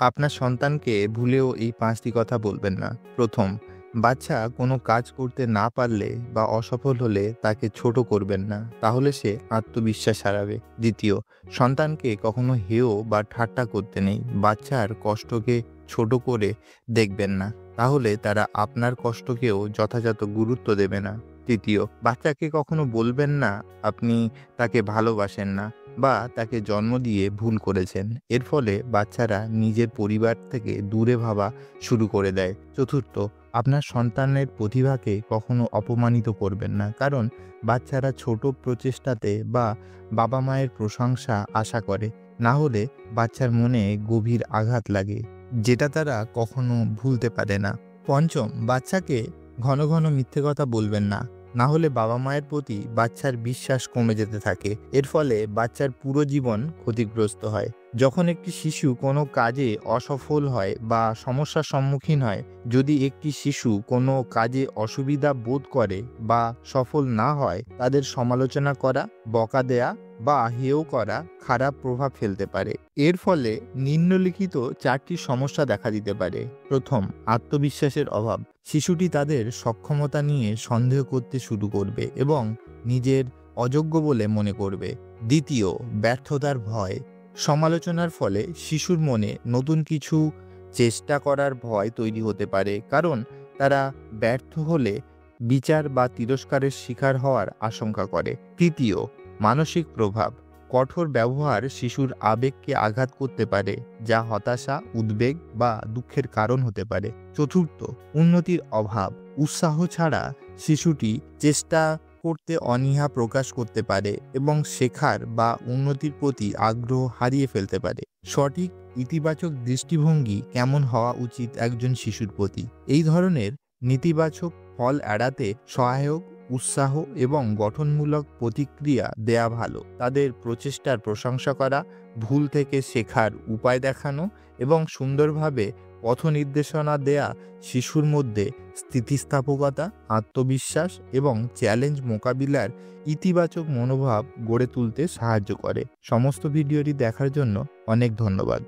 আপনার সন্তানকে ভুলেও এই ৫টি কথা বলবেন না। ১ম, বাচ্চা কোনো কাজ করতে না পারলে বা অসফল হলে তাকে ছোট করবেন না, তাহলে সে আত্মবিশ্বাস হারাবে। ২য়, সন্তানকে কখনো হেয় বা ঠাট্টা করতে নেই। বাচ্চার কষ্টকে ছোট করে দেখবেন না, তাহলে তারা আপনার কষ্টকেও যথাযথ গুরুত্ব দেবে না। ৩য়, বাচ্চাকে কখনো বলবেন না আপনি তাকে ভালোবাসেন না বা তাকে জন্ম দিয়ে ভুল করেছেন। এর ফলে বাচ্চারা নিজের পরিবার থেকে দূরে ভাবা শুরু করে দেয়। ৪র্থ, আপনার সন্তানের প্রতিভাকে কখনো অপমানিত করবেন না, কারণ বাচ্চারা ছোট প্রচেষ্টাতে বা বাবা মায়ের প্রশংসা আশা করে। না হলে বাচ্চার মনে গভীর আঘাত লাগে, যেটা তারা কখনো ভুলতে পারে না। ৫ম, বাচ্চাকে ঘন ঘন মিথ্যে কথা বলবেন না, না হলে বাবা মায়ের প্রতি বাচ্চার বিশ্বাস কমে যেতে থাকে। এর ফলে বাচ্চার পুরো জীবন ক্ষতিগ্রস্ত হয়। যখন একটি শিশু কোনো কাজে অসফল হয় বা সমস্যার সম্মুখীন হয়, যদি একটি শিশু কোনো কাজে অসুবিধা বোধ করে বা সফল না হয়, তাদের সমালোচনা করা, বকা দেয়া বা হেয় করা খারাপ প্রভাব ফেলতে পারে। এর ফলে নিম্নলিখিত ৪টি সমস্যা দেখা দিতে পারে। ১ম, আত্মবিশ্বাসের অভাব। শিশুটি তাদের সক্ষমতা নিয়ে সন্দেহ করতে শুরু করবে এবং নিজের অযোগ্য বলে মনে করবে। ২য়, ব্যর্থতার ভয়। সমালোচনার ফলে শিশুর মনে নতুন কিছু চেষ্টা করার ভয় তৈরি হতে পারে, কারণ তারা ব্যর্থ হলে বিচার বা তিরস্কারের শিকার হওয়ার আশঙ্কা করে। ৩য়, মানসিক প্রভাব। কঠোর ব্যবহার শিশুর আবেগকে আঘাত করতে পারে, যা হতাশা, উদ্বেগ বা দুঃখের কারণ হতে পারে। ৪র্থ, উন্নতির অভাব। উৎসাহ ছাড়া শিশুটি চেষ্টা করতে অনীহা প্রকাশ করতে পারে এবং শেখার বা উন্নতির প্রতি আগ্রহ হারিয়ে ফেলতে পারে। সঠিক ইতিবাচক দৃষ্টিভঙ্গি কেমন হওয়া উচিত একজন শিশুর প্রতি? এই ধরনের নেতিবাচক ফল এড়াতে সহায়ক, উৎসাহ এবং গঠনমূলক প্রতিক্রিয়া দেয়া ভালো। তাদের প্রচেষ্টার প্রশংসা করা, ভুল থেকে শেখার উপায় দেখানো এবং সুন্দরভাবে পথ নির্দেশনা দেয়া শিশুর মধ্যে স্থিতিস্থাপকতা, আত্মবিশ্বাস এবং চ্যালেঞ্জ মোকাবিলার ইতিবাচক মনোভাব গড়ে তুলতে সাহায্য করে। সমস্ত ভিডিওটি দেখার জন্য অনেক ধন্যবাদ।